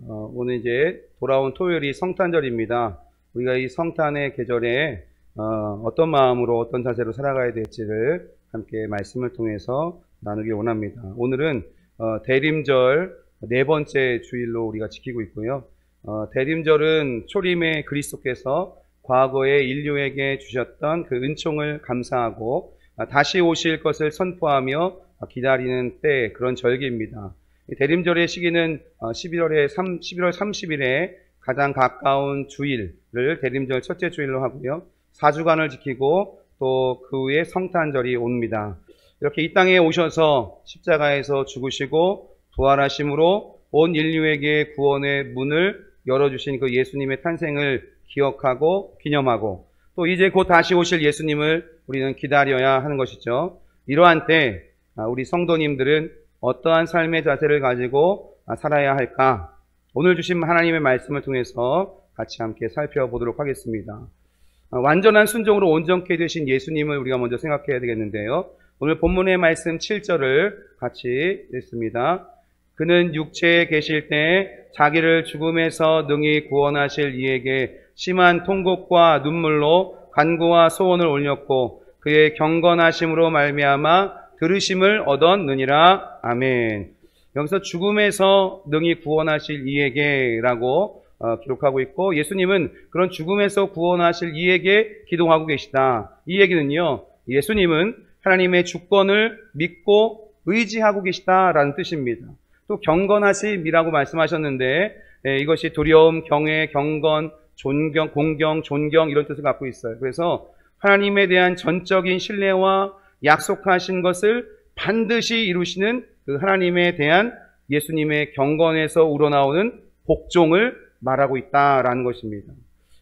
오늘 이제 돌아온 토요일이 성탄절입니다. 우리가 이 성탄의 계절에 어떤 마음으로 어떤 자세로 살아가야 될지를 함께 말씀을 통해서 나누기 원합니다. 오늘은 대림절 네 번째 주일로 우리가 지키고 있고요. 대림절은 초림의 그리스도께서 과거에 인류에게 주셨던 그 은총을 감사하고 다시 오실 것을 선포하며 기다리는 때, 그런 절기입니다. 대림절의 시기는 11월 30일에 가장 가까운 주일을 대림절 첫째 주일로 하고요. 4주간을 지키고 또 그 후에 성탄절이 옵니다. 이렇게 이 땅에 오셔서 십자가에서 죽으시고 부활하심으로 온 인류에게 구원의 문을 열어주신 그 예수님의 탄생을 기억하고 기념하고, 또 이제 곧 다시 오실 예수님을 우리는 기다려야 하는 것이죠. 이러한 때 우리 성도님들은 어떠한 삶의 자세를 가지고 살아야 할까? 오늘 주신 하나님의 말씀을 통해서 같이 함께 살펴보도록 하겠습니다. 완전한 순종으로 온전케 되신 예수님을 우리가 먼저 생각해야 되겠는데요. 오늘 본문의 말씀 7절을 같이 읽습니다. 그는 육체에 계실 때 자기를 죽음에서 능히 구원하실 이에게 심한 통곡과 눈물로 간구와 소원을 올렸고 그의 경건하심으로 말미암아 들으심을 얻었느니라. 아멘. 여기서 죽음에서 능히 구원하실 이에게라고 기록하고 있고, 예수님은 그런 죽음에서 구원하실 이에게 기도하고 계시다. 이 얘기는요, 예수님은 하나님의 주권을 믿고 의지하고 계시다라는 뜻입니다. 또 경건하심이라고 말씀하셨는데 이것이 두려움, 경외, 경건, 존경, 공경, 존경 이런 뜻을 갖고 있어요. 그래서 하나님에 대한 전적인 신뢰와 약속하신 것을 반드시 이루시는 그 하나님에 대한 예수님의 경건에서 우러나오는 복종을 말하고 있다라는 것입니다.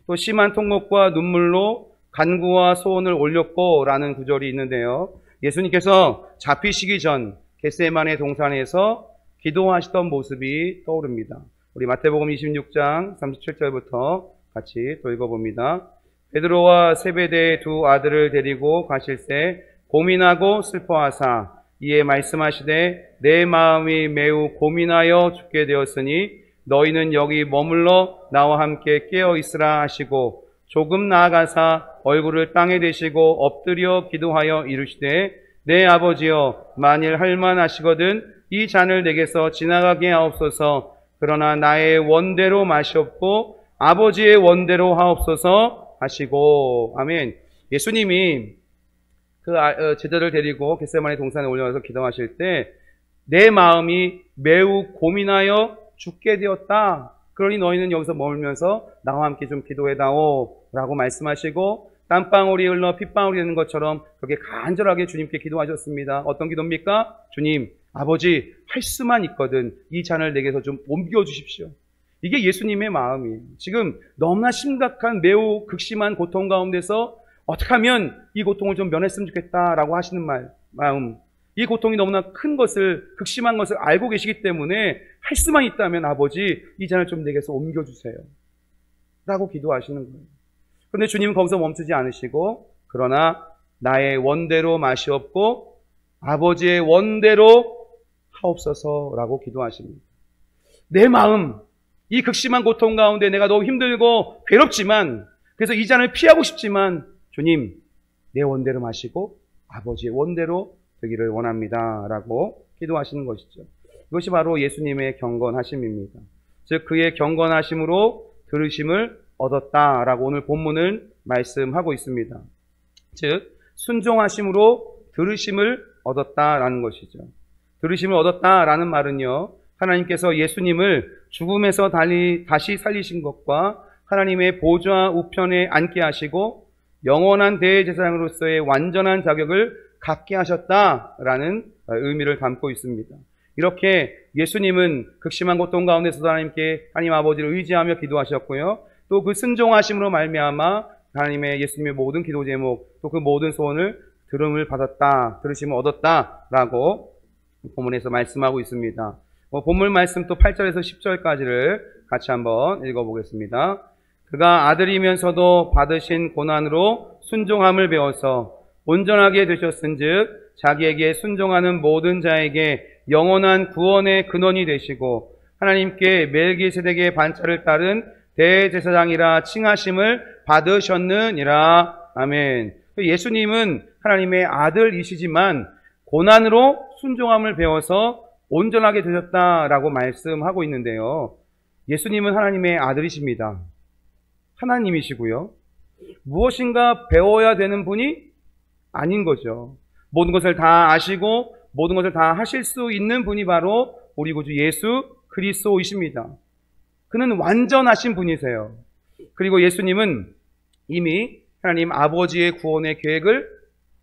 또 심한 통곡과 눈물로 간구와 소원을 올렸고 라는 구절이 있는데요. 예수님께서 잡히시기 전 겟세마네 동산에서 기도하시던 모습이 떠오릅니다. 우리 마태복음 26장 37절부터 같이 또 읽어봅니다. 베드로와 세베대의 두 아들을 데리고 가실새 고민하고 슬퍼하사 이에 말씀하시되 내 마음이 매우 고민하여 죽게 되었으니 너희는 여기 머물러 나와 함께 깨어 있으라 하시고 조금 나아가사 얼굴을 땅에 대시고 엎드려 기도하여 이르시되 내 아버지여 만일 할만하시거든 이 잔을 내게서 지나가게 하옵소서. 그러나 나의 원대로 마시옵고 아버지의 원대로 하옵소서 하시고. 아멘. 예수님이 그 제자를 데리고 겟세마네 동산에 올라가서 기도하실 때 내 마음이 매우 고민하여 죽게 되었다. 그러니 너희는 여기서 머물면서 나와 함께 좀 기도해다오 라고 말씀하시고, 땀방울이 흘러 핏방울이 되는 것처럼 그렇게 간절하게 주님께 기도하셨습니다. 어떤 기도입니까? 주님, 아버지, 할 수만 있거든 이 잔을 내게서 좀 옮겨주십시오. 이게 예수님의 마음이에요. 지금 너무나 심각한 매우 극심한 고통 가운데서 어떻게 하면 이 고통을 좀 면했으면 좋겠다라고 하시는 마음. 이 고통이 너무나 큰 것을, 극심한 것을 알고 계시기 때문에 할 수만 있다면 아버지 이 잔을 좀 내게서 옮겨주세요 라고 기도하시는 거예요. 그런데 주님은 거기서 멈추지 않으시고 그러나 나의 원대로 마시옵고 아버지의 원대로 하옵소서라고 기도하십니다. 내 마음, 이 극심한 고통 가운데 내가 너무 힘들고 괴롭지만, 그래서 이 잔을 피하고 싶지만 주님 내 원대로 마시고 아버지의 원대로 되기를 원합니다 라고 기도하시는 것이죠. 이것이 바로 예수님의 경건하심입니다. 즉 그의 경건하심으로 들으심을 얻었다라고 오늘 본문은 말씀하고 있습니다. 즉 순종하심으로 들으심을 얻었다라는 것이죠. 들으심을 얻었다라는 말은요, 하나님께서 예수님을 죽음에서 다시 살리신 것과 하나님의 보좌 우편에 앉게 하시고 영원한 대제사장으로서의 완전한 자격을 갖게 하셨다라는 의미를 담고 있습니다. 이렇게 예수님은 극심한 고통 가운데서도 하나님께 하나님 아버지를 의지하며 기도하셨고요. 또 그 순종하심으로 말미암아 하나님의 예수님의 모든 기도 제목, 또 그 모든 소원을 들음을 받았다, 들으심을 얻었다라고 본문에서 말씀하고 있습니다. 본문 말씀 또 8절에서 10절까지를 같이 한번 읽어보겠습니다. 그가 아들이면서도 받으신 고난으로 순종함을 배워서 온전하게 되셨은즉 자기에게 순종하는 모든 자에게 영원한 구원의 근원이 되시고 하나님께 멜기세덱의 반차를 따른 대제사장이라 칭하심을 받으셨느니라. 아멘. 예수님은 하나님의 아들이시지만 고난으로 순종함을 배워서 온전하게 되셨다라고 말씀하고 있는데요. 예수님은 하나님의 아들이십니다. 하나님이시고요. 무엇인가 배워야 되는 분이 아닌 거죠. 모든 것을 다 아시고 모든 것을 다 하실 수 있는 분이 바로 우리 구주 예수 그리스도이십니다. 그는 완전하신 분이세요. 그리고 예수님은 이미 하나님 아버지의 구원의 계획을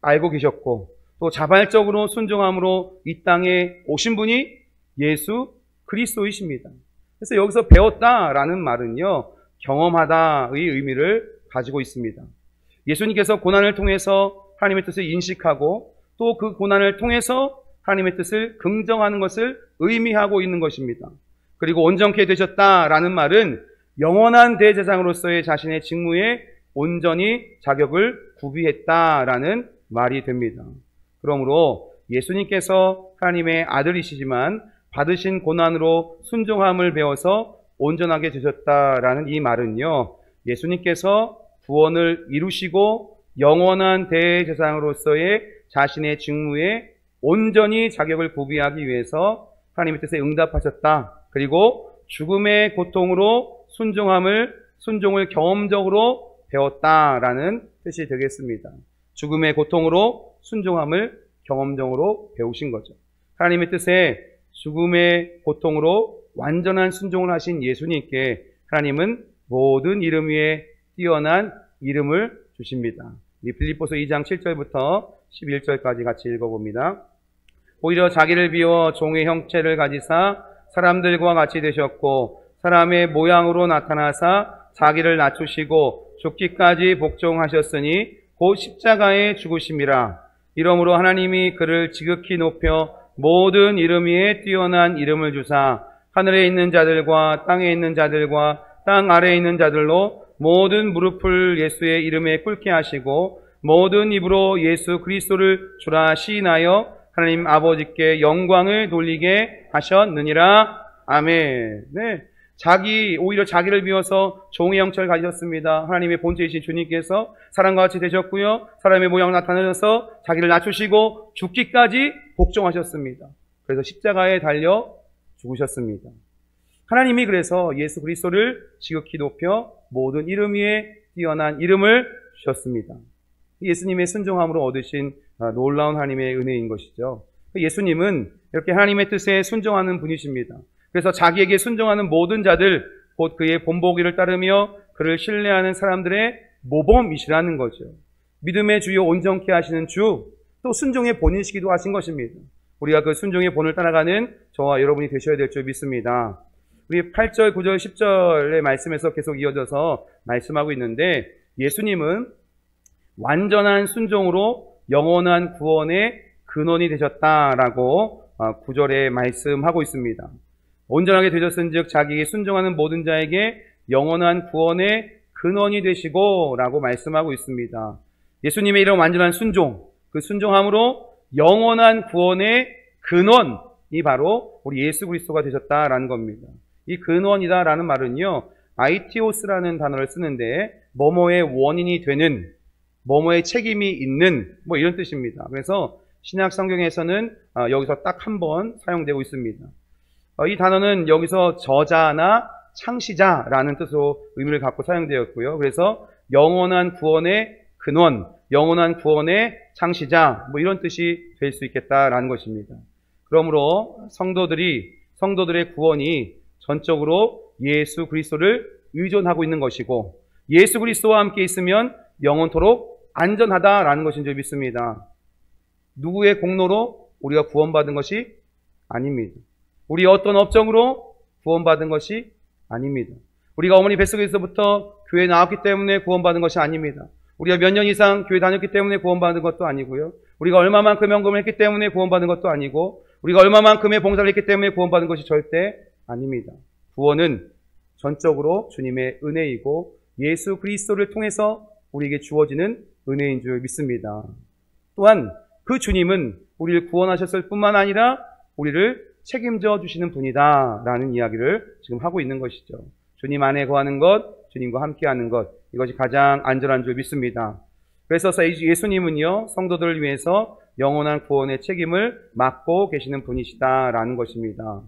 알고 계셨고 또 자발적으로 순종함으로 이 땅에 오신 분이 예수 그리스도이십니다. 그래서 여기서 배웠다라는 말은요, 경험하다의 의미를 가지고 있습니다. 예수님께서 고난을 통해서 하나님의 뜻을 인식하고 또 그 고난을 통해서 하나님의 뜻을 긍정하는 것을 의미하고 있는 것입니다. 그리고 온전케 되셨다라는 말은 영원한 대제사장으로서의 자신의 직무에 온전히 자격을 구비했다라는 말이 됩니다. 그러므로 예수님께서 하나님의 아들이시지만 받으신 고난으로 순종함을 배워서 온전하게 되셨다라는 이 말은요, 예수님께서 구원을 이루시고 영원한 대제사장으로서의 자신의 직무에 온전히 자격을 구비하기 위해서 하나님의 뜻에 응답하셨다. 그리고 죽음의 고통으로 순종을 경험적으로 배웠다라는 뜻이 되겠습니다. 죽음의 고통으로 순종함을 경험적으로 배우신 거죠. 하나님의 뜻에 죽음의 고통으로 완전한 순종을 하신 예수님께 하나님은 모든 이름 위에 뛰어난 이름을 주십니다. 빌립보서 2장 7절부터 11절까지 같이 읽어봅니다. 오히려 자기를 비워 종의 형체를 가지사 사람들과 같이 되셨고 사람의 모양으로 나타나사 자기를 낮추시고 죽기까지 복종하셨으니 곧 십자가에 죽으심이라. 이러므로 하나님이 그를 지극히 높여 모든 이름 위에 뛰어난 이름을 주사 하늘에 있는 자들과 땅에 있는 자들과 땅 아래에 있는 자들로 모든 무릎을 예수의 이름에 꿇게 하시고 모든 입으로 예수 그리스도를 주라 시인하여 하나님 아버지께 영광을 돌리게 하셨느니라. 아멘. 네. 오히려 자기를 비워서 종의 형체를 가지셨습니다. 하나님의 본체이신 주님께서 사람과 같이 되셨고요. 사람의 모양을 나타내셔서 자기를 낮추시고 죽기까지 복종하셨습니다. 그래서 십자가에 달려 죽으셨습니다. 하나님이 그래서 예수 그리스도를 지극히 높여 모든 이름 위에 뛰어난 이름을 주셨습니다. 예수님의 순종함으로 얻으신 놀라운 하나님의 은혜인 것이죠. 예수님은 이렇게 하나님의 뜻에 순종하는 분이십니다. 그래서 자기에게 순종하는 모든 자들, 곧 그의 본보기를 따르며 그를 신뢰하는 사람들의 모범이시라는 거죠. 믿음의 주요 온전케 하시는 주, 또 순종의 본이시기도 하신 것입니다. 우리가 그 순종의 본을 따라가는 저와 여러분이 되셔야 될 줄 믿습니다. 우리 8절, 9절, 10절의 말씀에서 계속 이어져서 말씀하고 있는데 예수님은 완전한 순종으로 영원한 구원의 근원이 되셨다라고 9절에 말씀하고 있습니다. 온전하게 되셨은즉 자기에게 순종하는 모든 자에게 영원한 구원의 근원이 되시고 라고 말씀하고 있습니다. 예수님의 이런 완전한 순종, 그 순종함으로 영원한 구원의 근원이 바로 우리 예수 그리스도가 되셨다라는 겁니다. 이 근원이다라는 말은요, 아이티오스라는 단어를 쓰는데 뭐뭐의 원인이 되는, 뭐뭐의 책임이 있는 이런 뜻입니다. 그래서 신약 성경에서는 여기서 딱 한 번 사용되고 있습니다. 이 단어는 여기서 저자나 창시자라는 뜻으로 의미를 갖고 사용되었고요. 그래서 영원한 구원의 근원, 영원한 구원의 창시자 이런 뜻이 될 수 있겠다라는 것입니다. 그러므로 성도들의 구원이 전적으로 예수 그리스도를 의존하고 있는 것이고 예수 그리스도와 함께 있으면 영원토록 안전하다라는 것인 줄 믿습니다. 누구의 공로로 우리가 구원받은 것이 아닙니다. 우리 어떤 업적으로 구원받은 것이 아닙니다. 우리가 어머니 뱃속에서부터 교회에 나왔기 때문에 구원받은 것이 아닙니다. 우리가 몇 년 이상 교회 다녔기 때문에 구원받은 것도 아니고요. 우리가 얼마만큼 헌금을 했기 때문에 구원받은 것도 아니고 우리가 얼마만큼의 봉사를 했기 때문에 구원받은 것이 절대 아닙니다. 구원은 전적으로 주님의 은혜이고 예수 그리스도를 통해서 우리에게 주어지는 은혜인 줄 믿습니다. 또한 그 주님은 우리를 구원하셨을 뿐만 아니라 우리를 책임져 주시는 분이다 라는 이야기를 지금 하고 있는 것이죠. 주님 안에 거하는 것, 주님과 함께하는 것, 이것이 가장 안전한 줄 믿습니다. 그래서 예수님은요, 성도들을 위해서 영원한 구원의 책임을 맡고 계시는 분이시다라는 것입니다.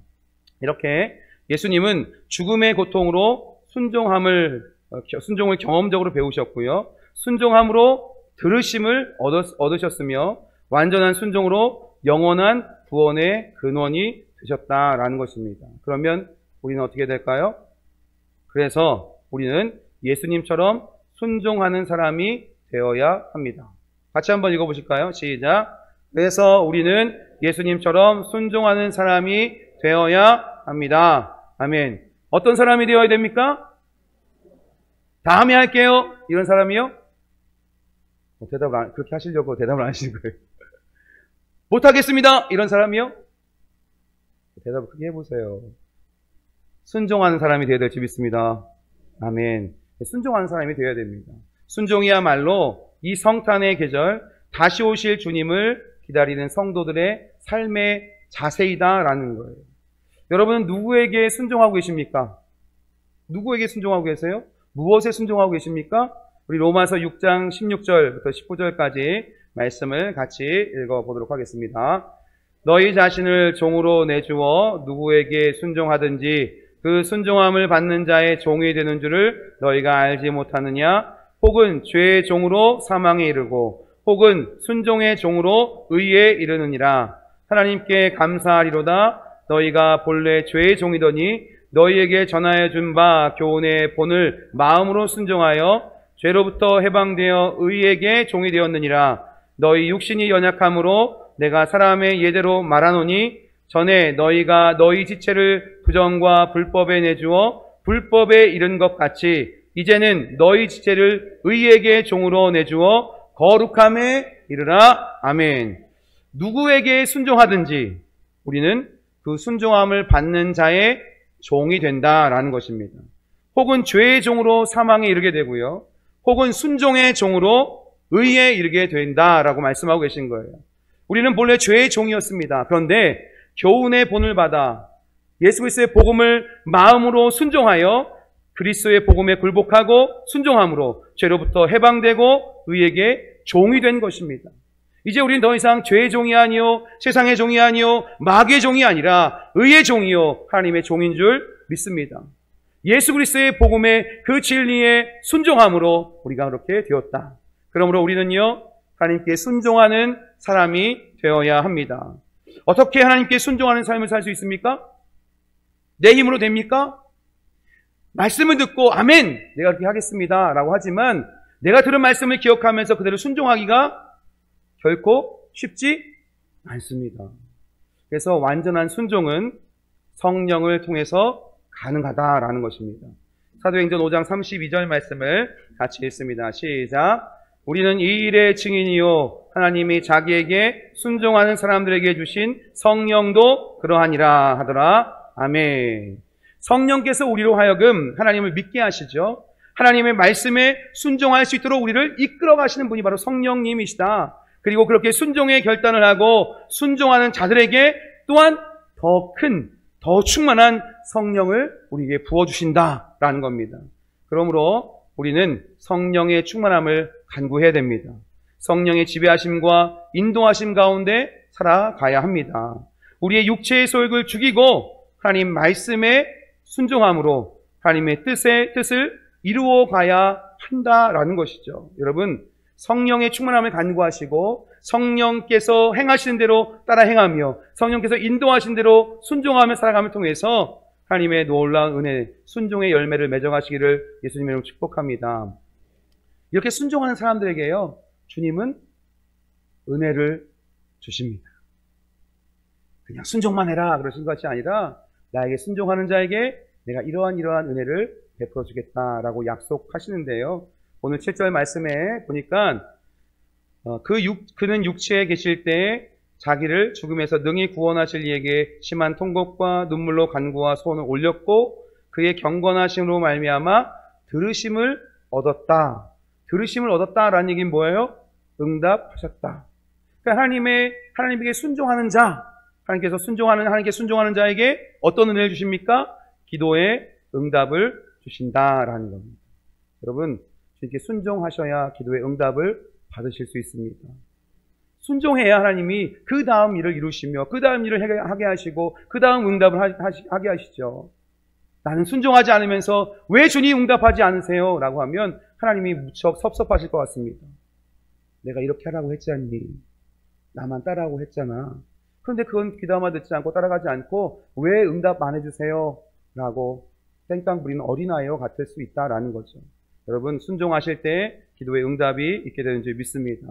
이렇게 예수님은 죽음의 고통으로 순종을 경험적으로 배우셨고요. 순종함으로 들으심을 얻으셨으며 완전한 순종으로 영원한 구원의 근원이 되셨다라는 것입니다. 그러면 우리는 어떻게 될까요? 그래서 우리는 예수님처럼 순종하는 사람이 되어야 합니다. 같이 한번 읽어보실까요? 시작. 그래서 우리는 예수님처럼 순종하는 사람이 되어야 합니다. 아멘. 어떤 사람이 되어야 됩니까? 다음에 할게요. 이런 사람이요? 그렇게 하시려고 대답을 안 하시는 거예요. 못하겠습니다. 이런 사람이요? 대답을 크게 해보세요. 순종하는 사람이 되어야 될지 믿습니다. 아멘. 순종하는 사람이 되어야 됩니다. 순종이야말로 이 성탄의 계절, 다시 오실 주님을 기다리는 성도들의 삶의 자세이다라는 거예요. 여러분은 누구에게 순종하고 계십니까? 누구에게 순종하고 계세요? 무엇에 순종하고 계십니까? 우리 로마서 6장 16절부터 19절까지 말씀을 같이 읽어보도록 하겠습니다. 너희 자신을 종으로 내주어 누구에게 순종하든지 그 순종함을 받는 자의 종이 되는 줄을 너희가 알지 못하느냐? 혹은 죄의 종으로 사망에 이르고 혹은 순종의 종으로 의에 이르느니라. 하나님께 감사하리로다. 너희가 본래 죄의 종이더니 너희에게 전하여 준 바 교훈의 본을 마음으로 순종하여 죄로부터 해방되어 의에게 종이 되었느니라. 너희 육신이 연약함으로 내가 사람의 예대로 말하노니 전에 너희가 너희 지체를 부정과 불법에 내주어 불법에 이른 것 같이 이제는 너희 지체를 의에게 종으로 내주어 거룩함에 이르라. 아멘. 누구에게 순종하든지 우리는 그 순종함을 받는 자의 종이 된다라는 것입니다. 혹은 죄의 종으로 사망에 이르게 되고요. 혹은 순종의 종으로 의에 이르게 된다라고 말씀하고 계신 거예요. 우리는 본래 죄의 종이었습니다. 그런데 교훈의 본을 받아 예수 그리스도의 복음을 마음으로 순종하여 그리스도의 복음에 굴복하고 순종함으로 죄로부터 해방되고 의에게 종이 된 것입니다. 이제 우리는 더 이상 죄의 종이 아니요 세상의 종이 아니요 마귀의 종이 아니라 의의 종이요 하나님의 종인 줄 믿습니다. 예수 그리스도의 복음의 그 진리에 순종함으로 우리가 그렇게 되었다. 그러므로 우리는요 하나님께 순종하는 사람이 되어야 합니다. 어떻게 하나님께 순종하는 삶을 살 수 있습니까? 내 힘으로 됩니까? 말씀을 듣고 아멘 내가 그렇게 하겠습니다 라고 하지만 내가 들은 말씀을 기억하면서 그대로 순종하기가 결코 쉽지 않습니다. 그래서 완전한 순종은 성령을 통해서 가능하다라는 것입니다. 사도행전 5장 32절 말씀을 같이 읽습니다. 시작. 우리는 이 일의 증인이요 하나님이 자기에게 순종하는 사람들에게 주신 성령도 그러하니라 하더라. 아멘. 성령께서 우리로 하여금 하나님을 믿게 하시죠. 하나님의 말씀에 순종할 수 있도록 우리를 이끌어 가시는 분이 바로 성령님이시다. 그리고 그렇게 순종의 결단을 하고 순종하는 자들에게 또한 더 큰, 더 충만한 성령을 우리에게 부어주신다라는 겁니다. 그러므로 우리는 성령의 충만함을 간구해야 됩니다. 성령의 지배하심과 인도하심 가운데 살아가야 합니다. 우리의 육체의 소욕을 죽이고 하나님 말씀에 순종함으로 하나님의 뜻을 이루어 가야 한다라는 것이죠. 여러분, 성령의 충만함을 간구하시고 성령께서 행하시는 대로 따라 행하며 성령께서 인도하신 대로 순종하며 살아감을 통해서 하나님의 놀라운 은혜, 순종의 열매를 맺어가시기를 예수님의 이름으로 축복합니다. 이렇게 순종하는 사람들에게요, 주님은 은혜를 주십니다. 그냥 순종만 해라 그러신 것이 아니라 나에게 순종하는 자에게 내가 이러한 은혜를 베풀어 주겠다라고 약속하시는데요. 오늘 7절 말씀에 보니까 그는 육체에 계실 때에 자기를 죽음에서 능히 구원하실 이에게 심한 통곡과 눈물로 간구와 소원을 올렸고 그의 경건하심으로 말미암아 들으심을 얻었다. 들으심을 얻었다라는 얘기는 뭐예요? 응답하셨다. 그러니까 하나님에게 순종하는 자, 하나님께 순종하는 자에게 어떤 은혜를 주십니까? 기도에 응답을 주신다라는 겁니다. 여러분, 이렇게 순종하셔야 기도의 응답을 받으실 수 있습니다. 순종해야 하나님이 그 다음 일을 이루시며 그 다음 일을 하게 하시고 그 다음 응답을 하게 하시죠. 나는 순종하지 않으면서 왜 주님 응답하지 않으세요? 라고 하면 하나님이 무척 섭섭하실 것 같습니다. 내가 이렇게 하라고 했지 않니? 나만 따라하고 했잖아. 그런데 그건 귀담아 듣지 않고 따라가지 않고 왜 응답 안 해주세요? 라고 땡깡 부리는 어린아이와 같을 수 있다라는 거죠. 여러분, 순종하실 때 기도의 응답이 있게 되는 줄 믿습니다.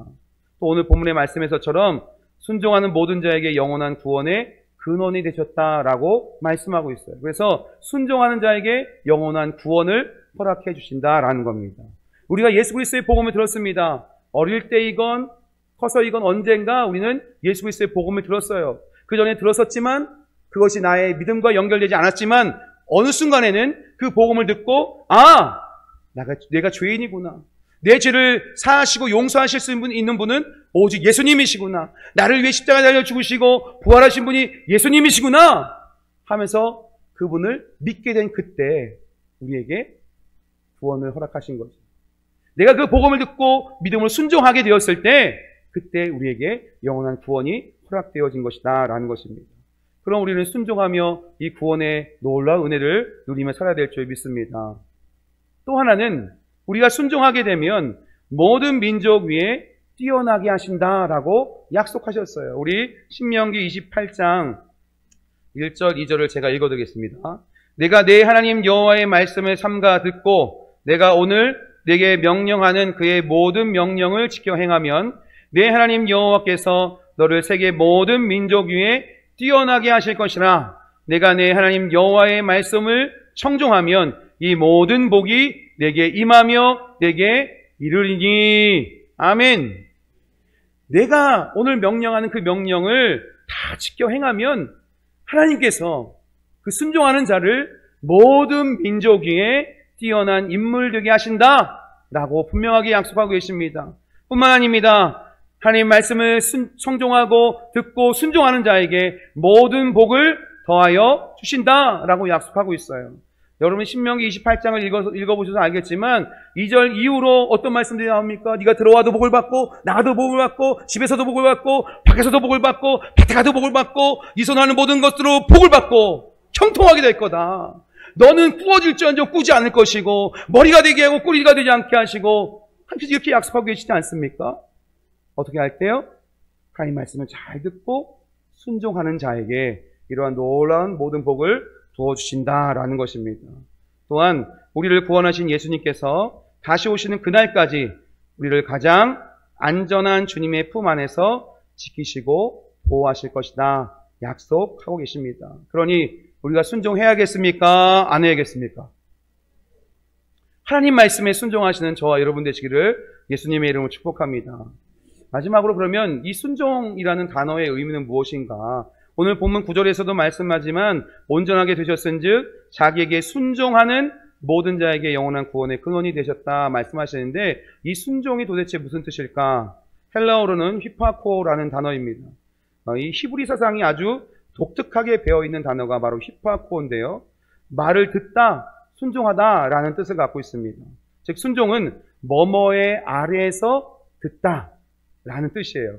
또 오늘 본문의 말씀에서처럼 순종하는 모든 자에게 영원한 구원의 근원이 되셨다라고 말씀하고 있어요. 그래서 순종하는 자에게 영원한 구원을 허락해 주신다라는 겁니다. 우리가 예수 그리스도의 복음을 들었습니다. 어릴 때이건 커서이건 언젠가 우리는 예수 그리스도의 복음을 들었어요. 그 전에 들었었지만 그것이 나의 믿음과 연결되지 않았지만 어느 순간에는 그 복음을 듣고 내가 죄인이구나. 내 죄를 사하시고 용서하실 수 있는 분은 오직 예수님이시구나. 나를 위해 십자가에 달려 죽으시고 부활하신 분이 예수님이시구나 하면서 그분을 믿게 된 그때 우리에게 구원을 허락하신 거죠. 내가 그 복음을 듣고 믿음을 순종하게 되었을 때 그때 우리에게 영원한 구원이 허락되어진 것이다 라는 것입니다. 그럼 우리는 순종하며 이 구원의 놀라운 은혜를 누리며 살아야 될 줄 믿습니다. 또 하나는 우리가 순종하게 되면 모든 민족 위에 뛰어나게 하신다라고 약속하셨어요. 우리 신명기 28장 1절 2절을 제가 읽어드리겠습니다. 내가 내 하나님 여호와의 말씀을 삼가 듣고 내가 오늘 내게 명령하는 그의 모든 명령을 지켜 행하면 내 하나님 여호와께서 너를 세계 모든 민족 위에 뛰어나게 하실 것이라. 내가 내 하나님 여호와의 말씀을 청종하면 이 모든 복이 내게 임하며 내게 이르리니. 아멘. 내가 오늘 명령하는 그 명령을 다 지켜 행하면 하나님께서 그 순종하는 자를 모든 민족 위에 뛰어난 인물 되게 하신다라고 분명하게 약속하고 계십니다. 뿐만 아닙니다. 하나님 말씀을 청종하고 듣고 순종하는 자에게 모든 복을 더하여 주신다라고 약속하고 있어요. 여러분 신명기 28장을 읽어보셔서 알겠지만 2절 이후로 어떤 말씀들이 나옵니까? 네가 들어와도 복을 받고 나가도 복을 받고 집에서도 복을 받고 밖에서도 복을 받고 밭에 가도 복을 받고 네 손하는 모든 것으로 복을 받고 형통하게 될 거다. 너는 꾸어질지언정 꾸지 않을 것이고 머리가 되게 하고 꼬리가 되지 않게 하시고 하나님께서 이렇게 약속하고 계시지 않습니까? 어떻게 할때요? 하나님 말씀을 잘 듣고 순종하는 자에게 이러한 놀라운 모든 복을 부어주신다라는 것입니다. 또한 우리를 구원하신 예수님께서 다시 오시는 그날까지 우리를 가장 안전한 주님의 품 안에서 지키시고 보호하실 것이다 약속하고 계십니다. 그러니 우리가 순종해야겠습니까? 안 해야겠습니까? 하나님 말씀에 순종하시는 저와 여러분 되시기를 예수님의 이름으로 축복합니다. 마지막으로 그러면 이 순종이라는 단어의 의미는 무엇인가? 오늘 본문 9절에서도 말씀하지만 온전하게 되셨은즉 자기에게 순종하는 모든 자에게 영원한 구원의 근원이 되셨다 말씀하시는데 이 순종이 도대체 무슨 뜻일까? 헬라어로는 휘파코라는 단어입니다. 이 히브리 사상이 아주 독특하게 배어있는 단어가 바로 휘파코인데요. 말을 듣다, 순종하다라는 뜻을 갖고 있습니다. 즉 순종은 뭐뭐의 아래에서 듣다라는 뜻이에요.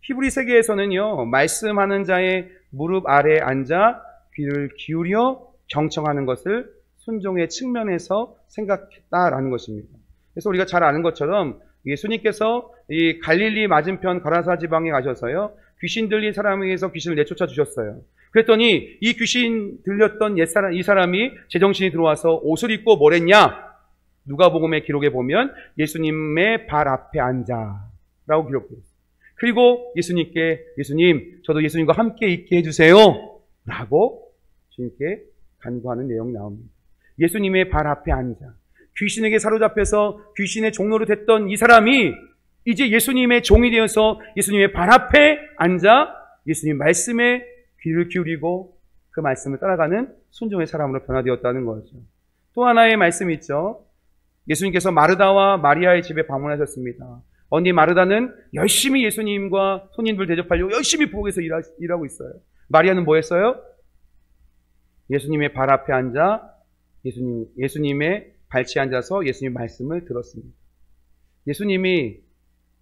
히브리 세계에서는요, 말씀하는 자의 무릎 아래에 앉아 귀를 기울여 경청하는 것을 순종의 측면에서 생각했다라는 것입니다. 그래서 우리가 잘 아는 것처럼 예수님께서 이 갈릴리 맞은편 가라사 지방에 가셔서요, 귀신 들린 사람에 의해서 귀신을 내쫓아 주셨어요. 그랬더니 이 귀신 들렸던 이 사람이 제정신이 들어와서 옷을 입고 뭘 했냐? 누가복음의 기록에 보면 예수님의 발 앞에 앉아라고 기록되어 있어요. 그리고 예수님, 저도 예수님과 함께 있게 해주세요 라고 주님께 간구하는 내용이 나옵니다. 예수님의 발 앞에 앉아 귀신에게 사로잡혀서 귀신의 종로로 됐던 이 사람이 이제 예수님의 종이 되어서 예수님의 발 앞에 앉아 예수님 말씀에 귀를 기울이고 그 말씀을 따라가는 순종의 사람으로 변화되었다는 거죠. 또 하나의 말씀이 있죠. 예수님께서 마르다와 마리아의 집에 방문하셨습니다. 언니 마르다는 열심히 예수님과 손님들 대접하려고 열심히 부엌에서 일하고 있어요. 마리아는 뭐 했어요? 예수님의 발 앞에 앉아 예수님의 발치에 앉아서 예수님 말씀을 들었습니다. 예수님이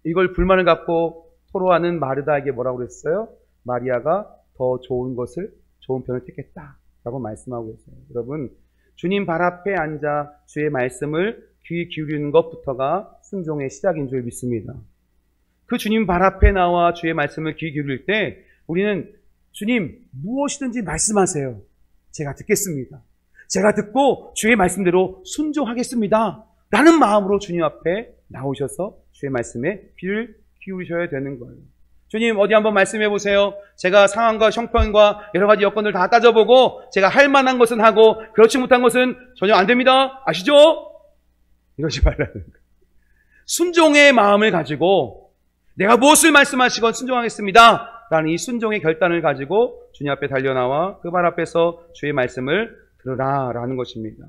이걸 불만을 갖고 토로하는 마르다에게 뭐라고 그랬어요? 마리아가 더 좋은 편을 택했다라고 말씀하고 있어요. 여러분, 주님 발 앞에 앉아 주의 말씀을 귀 기울이는 것부터가 순종의 시작인 줄 믿습니다. 그 주님 발 앞에 나와 주의 말씀을 귀 기울일 때 우리는 주님 무엇이든지 말씀하세요. 제가 듣겠습니다. 제가 듣고 주의 말씀대로 순종하겠습니다. 라는 마음으로 주님 앞에 나오셔서 주의 말씀에 귀를 기울이셔야 되는 거예요. 주님 어디 한번 말씀해 보세요. 제가 상황과 형편과 여러 가지 여건을 다 따져보고 제가 할 만한 것은 하고 그렇지 못한 것은 전혀 안 됩니다. 아시죠? 이러지 말라는 거예요. 순종의 마음을 가지고 내가 무엇을 말씀하시건 순종하겠습니다. 라는 이 순종의 결단을 가지고 주님 앞에 달려나와 그 발 앞에서 주의 말씀을 들으라 라는 것입니다.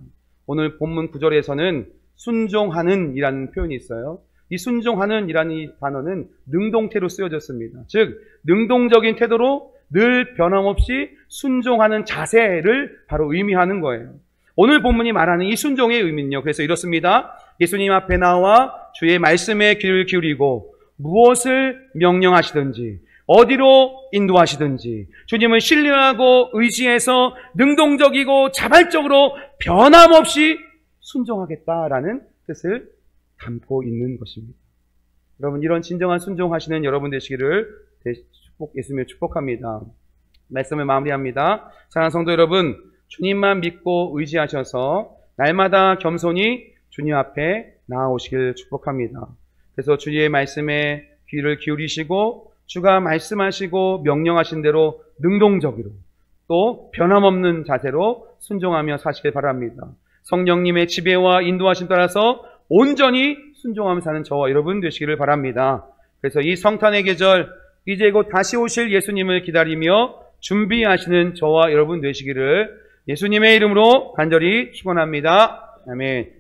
오늘 본문 9절에서는 순종하는 이라는 표현이 있어요. 이 순종하는 이라는 이 단어는 능동태로 쓰여졌습니다. 즉 능동적인 태도로 늘 변함없이 순종하는 자세를 바로 의미하는 거예요. 오늘 본문이 말하는 이 순종의 의미는요, 그래서 이렇습니다. 예수님 앞에 나와 주의 말씀에 귀를 기울이고 무엇을 명령하시든지 어디로 인도하시든지 주님을 신뢰하고 의지해서 능동적이고 자발적으로 변함없이 순종하겠다라는 뜻을 담고 있는 것입니다. 여러분, 이런 진정한 순종하시는 여러분 되시기를 예수님을 축복합니다. 말씀을 마무리합니다. 사랑하는 성도 여러분, 주님만 믿고 의지하셔서 날마다 겸손히 주님 앞에 나아오시길 축복합니다. 그래서 주의 말씀에 귀를 기울이시고 주가 말씀하시고 명령하신 대로 능동적으로 또 변함없는 자세로 순종하며 사시길 바랍니다. 성령님의 지배와 인도하심 따라서 온전히 순종하며 사는 저와 여러분 되시기를 바랍니다. 그래서 이 성탄의 계절, 이제 곧 다시 오실 예수님을 기다리며 준비하시는 저와 여러분 되시기를 예수님의 이름으로 간절히 축원합니다. 아멘.